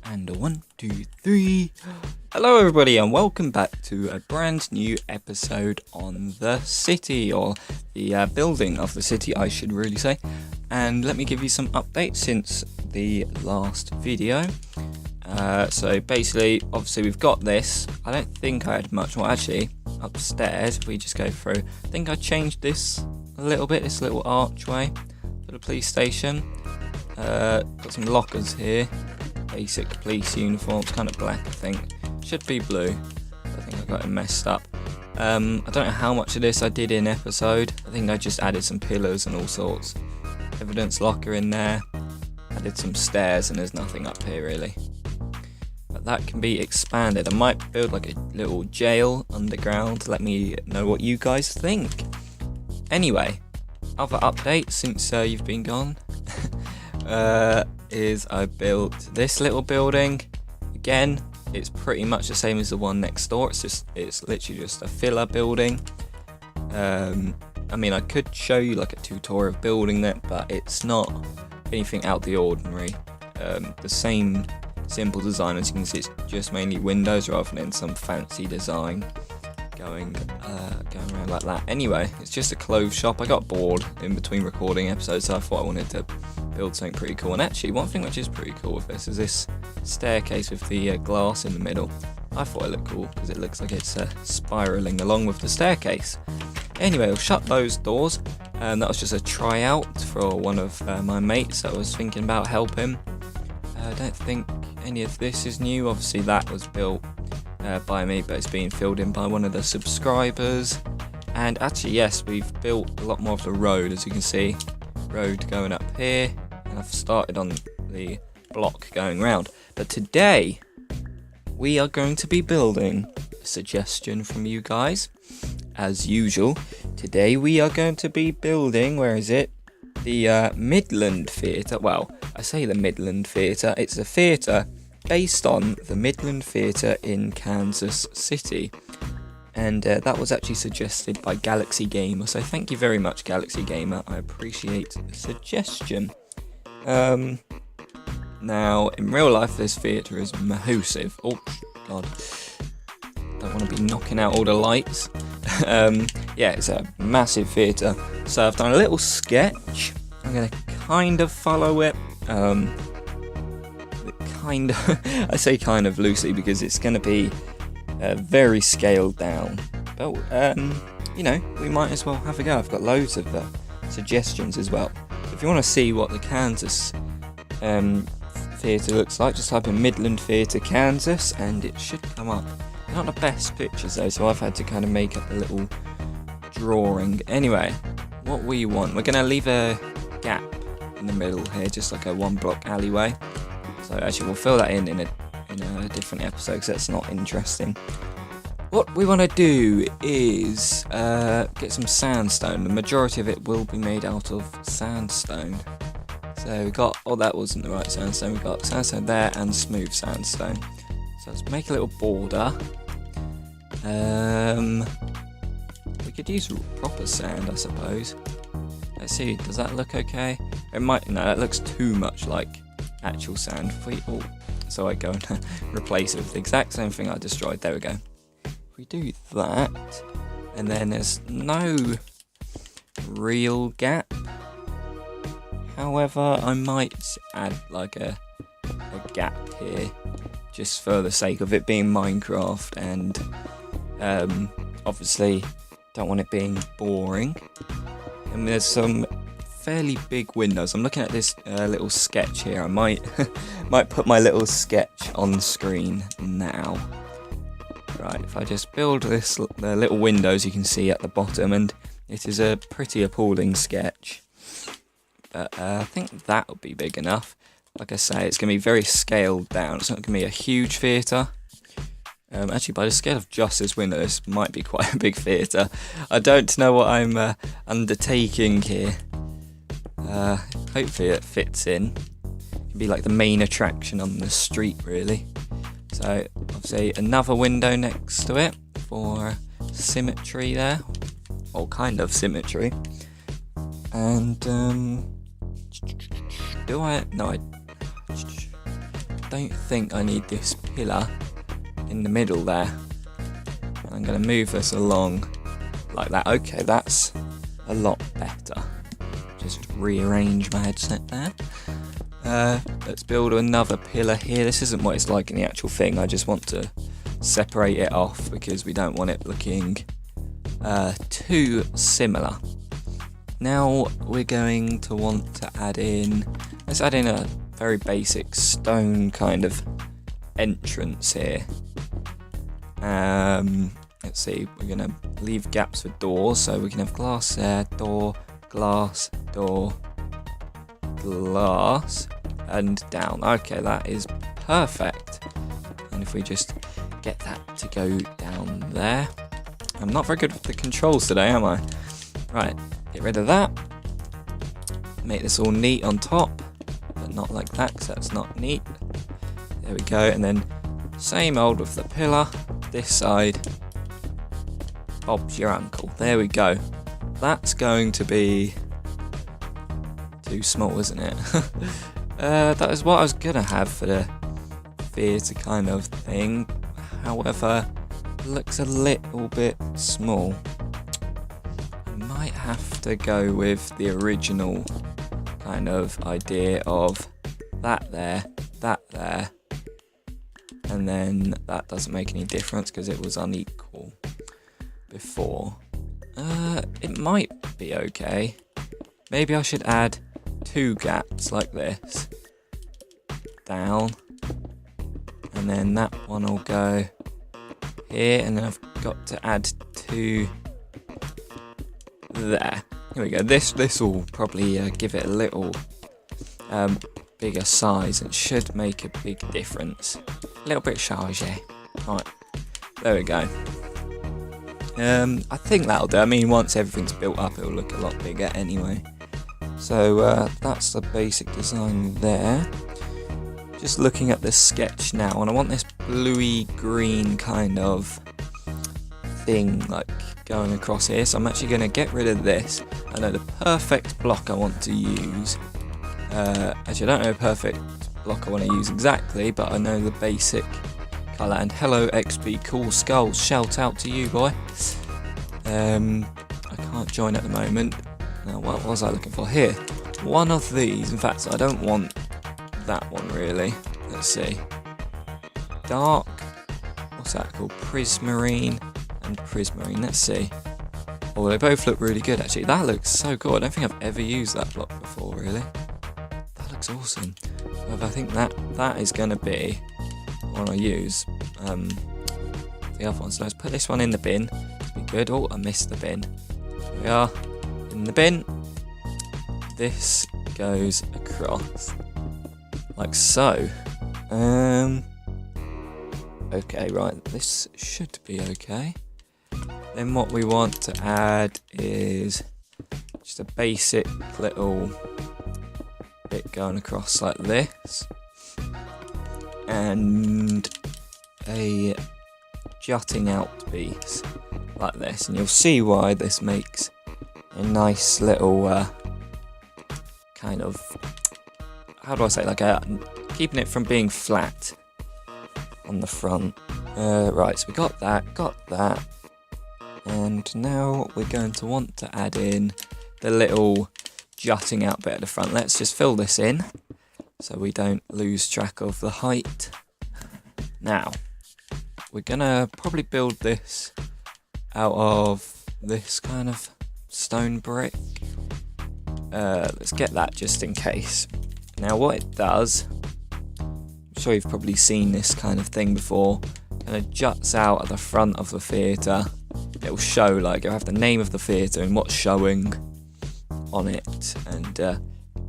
And a 1, 2, 3. Hello everybody and welcome back to a brand new episode on the city, or the building of the city I should really say. And let me give you some updates since the last video. So basically, obviously we've got this. I don't think I had much more. Actually, upstairs, if we just go through, I think I changed this a little bit, this little archway for the police station. Got some lockers here. Basic police uniforms, kind of black I think. Should be blue. I think I got it messed up. I don't know how much of this I did in episode. I think I just added some pillars and all sorts. Evidence locker in there. Added some stairs and there's nothing up here really. But that can be expanded. I might build like a little jail underground. Let me know what you guys think. Anyway, other updates since you've been gone. Is I built this little building. Again, it's pretty much the same as the one next door. It's literally just a filler building. I mean, I could show you like a tutorial of building that, but it's not anything out the ordinary. The same simple design, as you can see, it's just mainly windows rather than some fancy design going around like that. Anyway, it's just a clothes shop. I got bored in between recording episodes, so I thought I wanted to build something pretty cool. And actually, one thing which is pretty cool with this is this staircase with the glass in the middle. I thought it looked cool because it looks like it's spiraling along with the staircase. Anyway, I'll shut those doors. That was just a tryout for one of my mates that was thinking about helping. I don't think any of this is new. Obviously, that was built by me, but it's being filled in by one of the subscribers. And actually, yes, we've built a lot more of the road, as you can see. Road going up here, and I've started on the block going round. But today we are going to be building a suggestion from you guys. As usual, today we are going to be building, where is it? The Midland Theatre. Well, I say the Midland Theatre, it's a theatre based on the Midland Theatre in Kansas City. And that was actually suggested by Galaxy Gamer, so thank you very much, Galaxy Gamer. I appreciate the suggestion. Now, in real life, this theatre is massive. Oh, God. Don't want to be knocking out all the lights. Yeah, it's a massive theatre. So I've done a little sketch. I'm going to kind of follow it. I say kind of loosely because it's going to be very scaled down, but you know, we might as well have a go. I've got loads of suggestions as well. If you want to see what the Kansas theatre looks like, just type in Midland Theatre Kansas and it should come up. Not the best pictures though, so I've had to kind of make up a little drawing. Anyway, what we want, we're going to leave a gap in the middle here, just like a 1-block alleyway. So actually we'll fill that in a different episode because that's not interesting. What we want to do is get some sandstone. The majority of it will be made out of sandstone. So we got, oh, that wasn't the right sandstone. We got sandstone there and smooth sandstone. So let's make a little border. We could use proper sand, I suppose. Let's see, does that look okay? It might, no, that looks too much like actual sand. So I go and replace it with the exact same thing I destroyed. There we go. If we do that, and then there's no real gap. However, I might add like a gap here, just for the sake of it being Minecraft, and obviously don't want it being boring. And there's some fairly big windows. I'm looking at this little sketch here. I might put my little sketch on screen now. Right, if I just build this little windows you can see at the bottom, and it is a pretty appalling sketch. But I think that would be big enough. Like I say, it's going to be very scaled down. It's not going to be a huge theatre. Actually, by the scale of just this window, this might be quite a big theatre. I don't know what I'm undertaking here. Hopefully it fits in. It can be like the main attraction on the street, really. So, obviously, another window next to it for symmetry there. Or kind of symmetry. And, do I... No, I don't think I need this pillar in the middle there. I'm going to move this along like that. Okay, that's a lot better. Just rearrange my headset there. Let's build another pillar here. This isn't what it's like in the actual thing. I just want to separate it off because we don't want it looking too similar. Now we're going to want to add in, let's add in a very basic stone kind of entrance here. Let's see, we're going to leave gaps for doors, so we can have glass there, door, glass, door, glass, and down. Okay, that is perfect. And if we just get that to go down there. I'm not very good with the controls today, am I? Right, get rid of that. Make this all neat on top, but not like that, because that's not neat. There we go, and then same old with the pillar. This side, Bob's your uncle. There we go. That's going to be too small, isn't it? That is what I was going to have for the theatre kind of thing. However, it looks a little bit small. I might have to go with the original kind of idea of that there, and then that doesn't make any difference because it was unequal before. It might be okay. Maybe I should add 2 gaps like this down, and then that one will go here, and then I've got to add 2 there. Here we go. This will probably give it a little bigger size and should make a big difference. A little bit charge. Right, there we go. I think that'll do. I mean, once everything's built up, it'll look a lot bigger anyway. So that's the basic design there. Just looking at this sketch now, and I want this bluey green kind of thing like going across here. So I'm actually going to get rid of this. I know the perfect block I want to use. Actually, I don't know the perfect block I want to use exactly, but I know the basic colour. And hello XP Cool Skulls, shout out to you, boy. I can't join at the moment. Now, what was I looking for here? One of these. In fact, I don't want that one really. Let's see. Dark. What's that called? Prismarine and Prismarine. Let's see. Oh, they both look really good actually. That looks so cool. I don't think I've ever used that block before really. That looks awesome. But I think that is going to be what I use. The other one. So let's put this one in the bin. Be good. Oh, I missed the bin. Here we are. In the bin, this goes across like so. Okay, right, this should be okay. Then what we want to add is just a basic little bit going across like this, and a jutting out piece like this, and you'll see why this makes a nice little kind of, how do I say, like keeping it from being flat on the front. Right, so we got that, and now we're going to want to add in the little jutting out bit at the front. Let's just fill this in so we don't lose track of the height. Now we're gonna probably build this out of this kind of stone brick. Let's get that just in case. Now what it does, I'm sure you've probably seen this kind of thing before, kind of juts out at the front of the theatre. It'll show, like, it'll have the name of the theatre and what's showing on it, and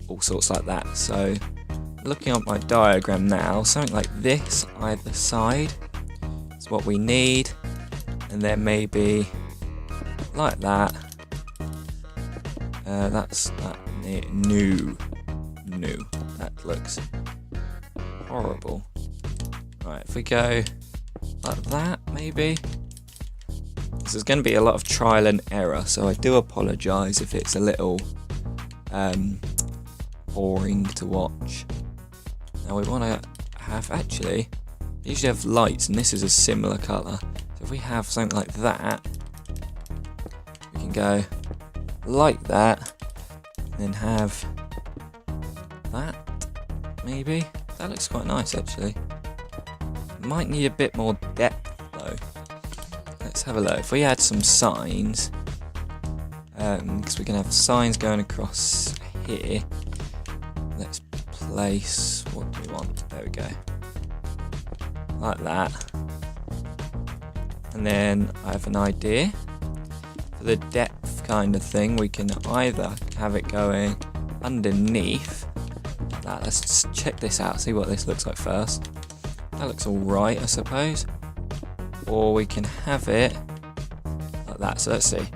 all sorts like that. So looking at my diagram now, something like this either side is what we need, and then maybe like that. That's that new. That looks horrible. Right, if we go like that, maybe. This is going to be a lot of trial and error, so I do apologise if it's a little boring to watch. Now we want to have actually, they usually have lights, and this is a similar colour. So if we have something like that, we can go like that, and then have that, maybe. That looks quite nice, actually. Might need a bit more depth, though. Let's have a look. If we add some signs, because we can have signs going across here. Let's place, what do we want? There we go. Like that. And then I have an idea. For the depth kind of thing, we can either have it going underneath. Like that. Let's just check this out, see what this looks like first. That looks alright, I suppose. Or we can have it like that. So let's see.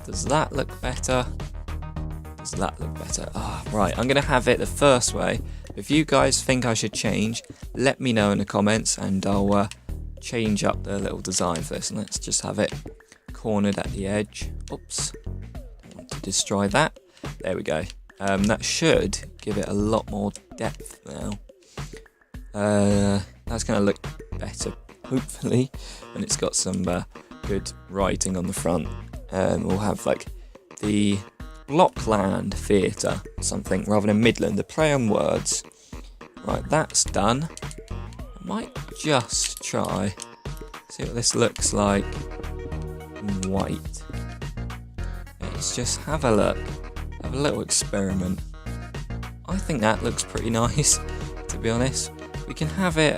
Does that look better? Does that look better? Ah, right. I'm going to have it the first way. If you guys think I should change, let me know in the comments and I'll change up the little design for this. And let's just have it cornered at the edge. Oops. Don't want to destroy that. There we go. That should give it a lot more depth now. That's going to look better, hopefully. And it's got some good writing on the front. We'll have like the Blockland Theatre or something rather than Midland. The play on words. Right, that's done. I might just try see what this looks like in white. Let's just have a look. Have a little experiment. I think that looks pretty nice, to be honest. We can have it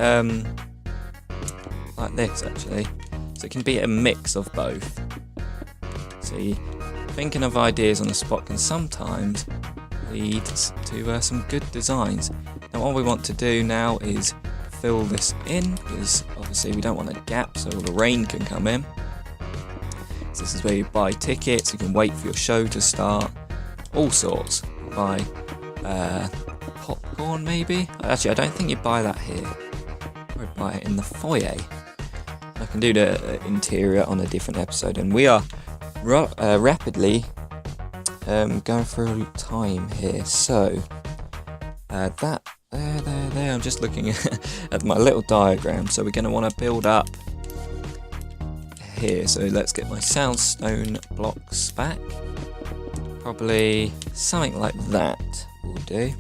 like this actually. So it can be a mix of both. See, thinking of ideas on the spot can sometimes lead to some good designs. Now what we want to do now is fill this in, because obviously we don't want a gap so all the rain can come in. So this is where you buy tickets, you can wait for your show to start, all sorts. Buy popcorn maybe? Actually I don't think you buy that here. I buy it in the foyer. I can do the interior on a different episode, and we are rapidly going through time here. So that there. I'm just looking at my little diagram. So we're going to want to build up here. So let's get my soundstone blocks back. Probably something like that will do.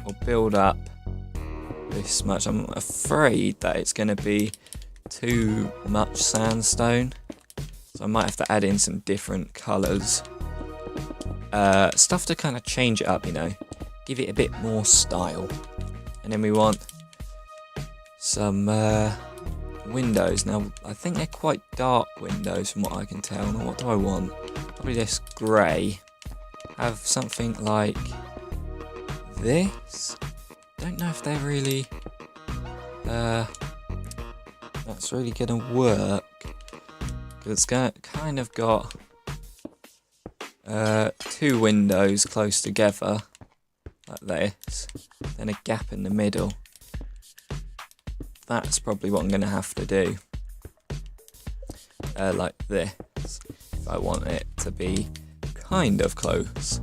We'll build up this much. I'm afraid that it's going to be too much sandstone, so I might have to add in some different colours, stuff to kind of change it up, you know, give it a bit more style. And then we want some windows. Now I think they're quite dark windows from what I can tell. Now what do I want? Probably this grey. Have something like this. Don't know if they're really that's really gonna work, because it's kind of got two windows close together like this, then a gap in the middle. That's probably what I'm gonna have to do, like this, if I want it to be kind of close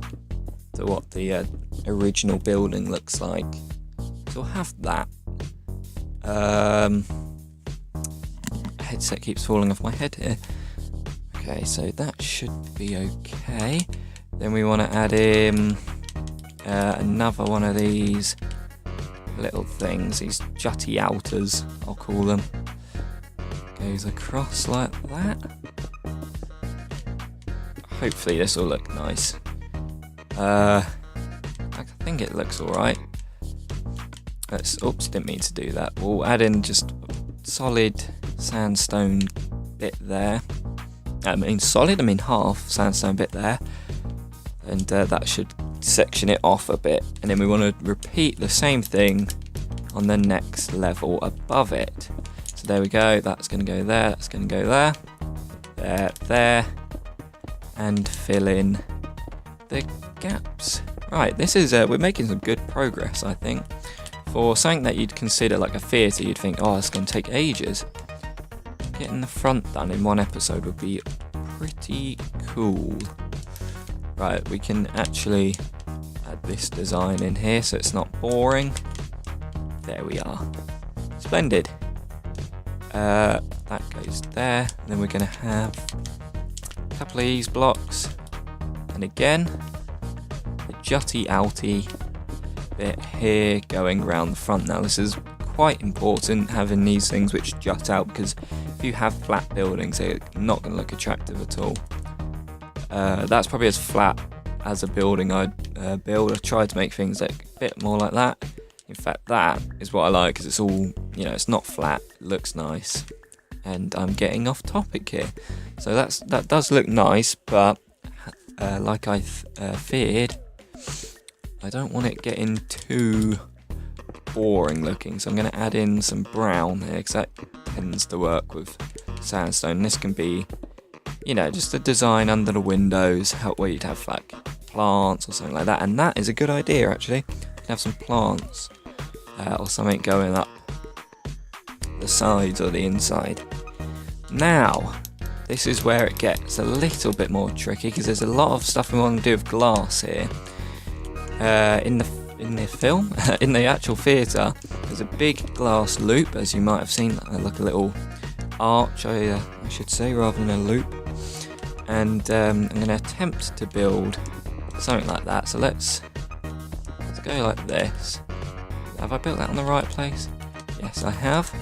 to what the original building looks like. So I'll have that. Headset keeps falling off my head here. Okay, so that should be okay. Then we want to add in another one of these little things, these jutty outers, I'll call them. Goes across like that. Hopefully this will look nice. I think it looks alright. Oops, didn't mean to do that. We'll add in just solid sandstone bit there. I mean half sandstone bit there. And that should section it off a bit. And then we want to repeat the same thing on the next level above it. So there we go, that's going to go there, that's going to go there. There. And fill in the gaps. Right, this is, we're making some good progress, I think. For something that you'd consider like a theatre, you'd think, oh, it's going to take ages. Getting the front done in one episode would be pretty cool. Right, we can actually add this design in here so it's not boring. There we are. Splendid. That goes there. And then we're going to have a couple of these blocks. And again, the jutty outy bit here going around the front. Now this is quite important, having these things which jut out, because if you have flat buildings, they're not going to look attractive at all. That's probably as flat as a building I'd build. I tried to make things look a bit more like that. In fact, that is what I like, because it's all, you know, it's not flat, it looks nice. And I'm getting off topic here. So that does look nice, but like I feared, I don't want it getting too boring looking. So I'm going to add in some brown here, because that tends to work with sandstone. This can be, you know, just a design under the windows, where you'd have like plants or something like that. And that is a good idea, actually. You can have some plants or something going up the sides or the inside. Now, this is where it gets a little bit more tricky, because there's a lot of stuff we want to do with glass here. In the film, in the actual theatre, there's a big glass loop, as you might have seen, like a little arch, I should say, rather than a loop. And I'm going to attempt to build something like that. So let's go like this. Have I built that in the right place? Yes, I have.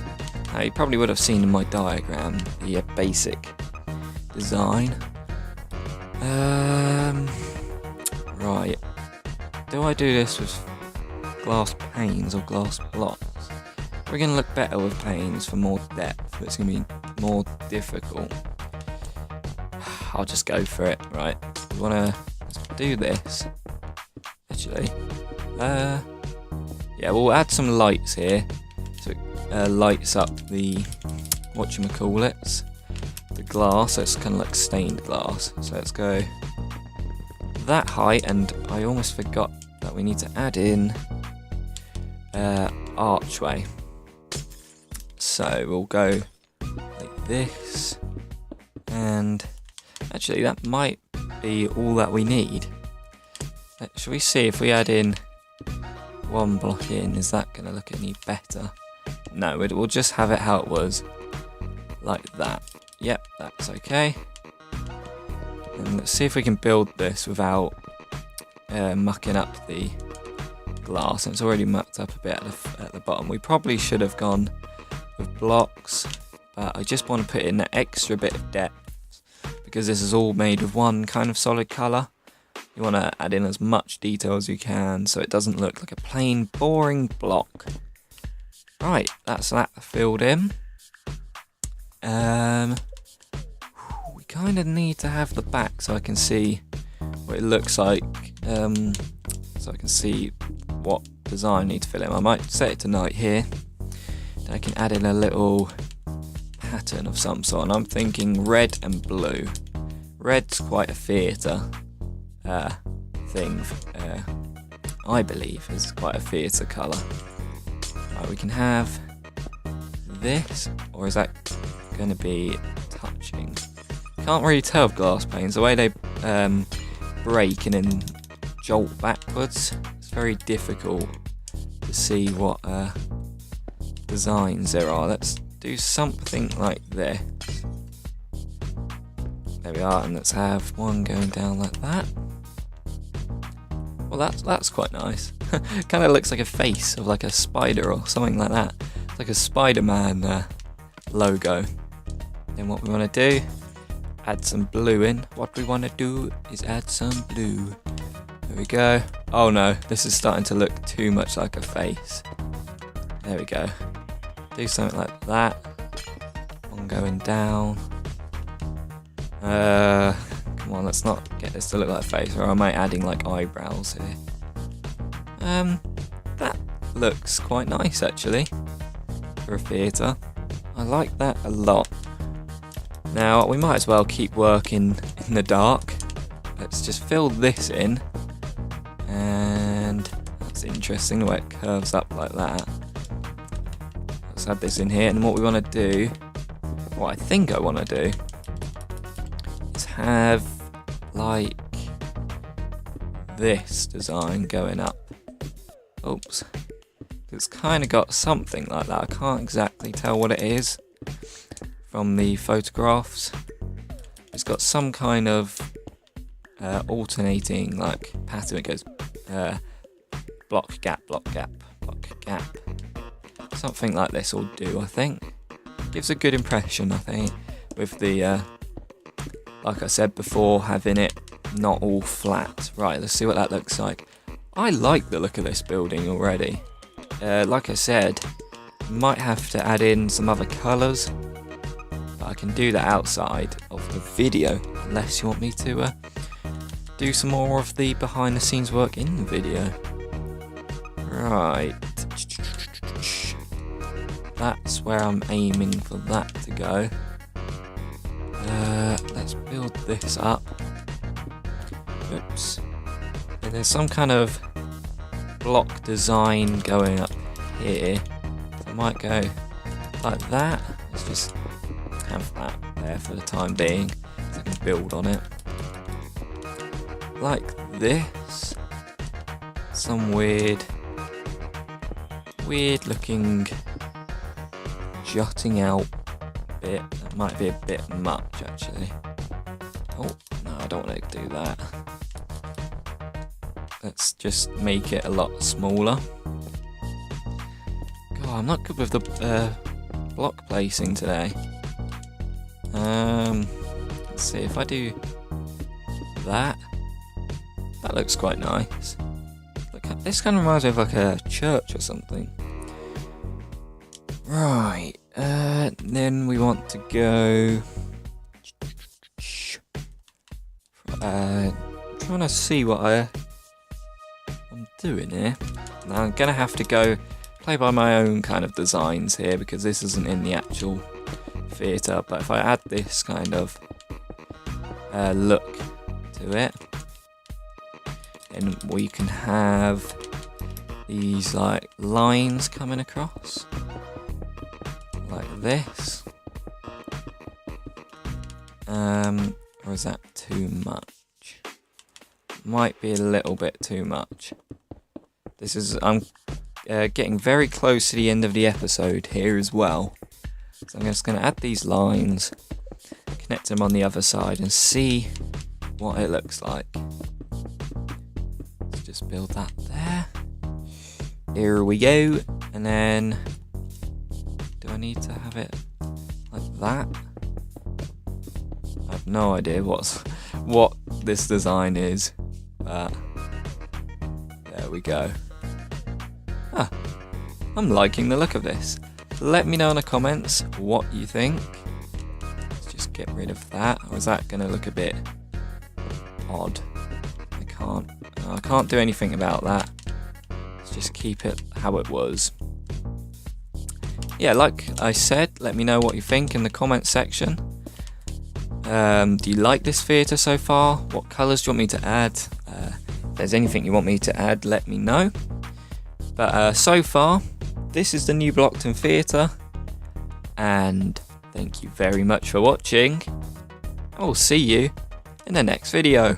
Now, you probably would have seen in my diagram the basic design. Right. Do I do this with glass panes or glass blocks? We're going to look better with panes for more depth, but it's going to be more difficult. I'll just go for it. Right. We want to do this. Actually, yeah, we'll add some lights here, so it lights up the whatchamacallits, the glass, so it's kind of like stained glass. So let's go that height, and I almost forgot that we need to add in archway. So we'll go like this, and actually that might be all that we need. Shall we see if we add in one block in, is that going to look any better? No, we'll just have it how it was, like that. Yep, that's okay. And let's see if we can build this without mucking up the glass. And it's already mucked up a bit at the bottom. We probably should have gone with blocks, but I just want to put in an extra bit of depth, because this is all made with one kind of solid colour. You want to add in as much detail as you can, so it doesn't look like a plain, boring block. Right, that's that filled in. We kind of need to have the back so I can see what it looks like, so I can see what design I need to fill in. I might set it to night here. Then I can add in a little pattern of some sort, and I'm thinking red and blue. Red's quite a theatre thing, I believe is quite a theatre colour. Right, we can have this, or is that going to be touching? Can't really tell with glass panes, the way they break and then jolt backwards, it's very difficult to see what designs there are. Let's do something like this. There we are, and let's have one going down like that. Well, that's quite nice. Kind of looks like a face of like a spider or something like that. It's like a Spider-Man logo. Then what we want to do, add some blue in. What we want to do is add some blue. There we go. Oh no, this is starting to look too much like a face. There we go. Do something like that. One going down. Come on, let's not get this to look like a face, or am I adding like eyebrows here? That looks quite nice actually for a theatre. I like that a lot. Now we might as well keep working in the dark. Let's just fill this in, and that's interesting the way it curves up like that. Let's add this in here, and what we want to do, what I think I want to do, is have like this design going up. Oops. It's kind of got something like that. I can't exactly tell what it is from the photographs. It's got some kind of alternating like pattern. It goes block, gap, block, gap, block, gap. Something like this will do, I think. Gives a good impression, I think, with the, like I said before, having it not all flat. Right, let's see what that looks like. I like the look of this building already. Like I said, might have to add in some other colours. But I can do that outside of the video, unless you want me to do some more of the behind the scenes work in the video. Right. That's where I'm aiming for that to go. Let's build this up. Oops. And there's some kind of block design going up here. So I might go like that. Let's just have that there for the time being, so I can build on it. Like this. Some weird looking jutting out bit. That might be a bit much actually. Oh, no, I don't want to do that. Let's just make it a lot smaller. God, I'm not good with the block placing today. Let's see if I do that. That looks quite nice. Look, this kind of reminds me of like a church or something. Right, then we want to go. Trying to see what I'm doing here. Now I'm gonna have to go play by my own kind of designs here because this isn't in the actual theatre. But if I add this kind of look to it, then we can have these like lines coming across like this. Or is that too much? Might be a little bit too much. I'm getting very close to the end of the episode here as well. So I'm just going to add these lines, connect them on the other side and see what it looks like. Let's just build that there. Here we go. And then, do I need to have it like that? I have no idea what this design is, but there we go. I'm liking the look of this. Let me know in the comments what you think. Let's just get rid of that, or is that going to look a bit odd? I can't do anything about that. Let's just keep it how it was. Yeah, like I said, let me know what you think in the comment section. Do you like this theatre so far? What colours do you want me to add? If there's anything you want me to add, let me know. But so far, this is the new Blockton Theatre. And thank you very much for watching. I will see you in the next video.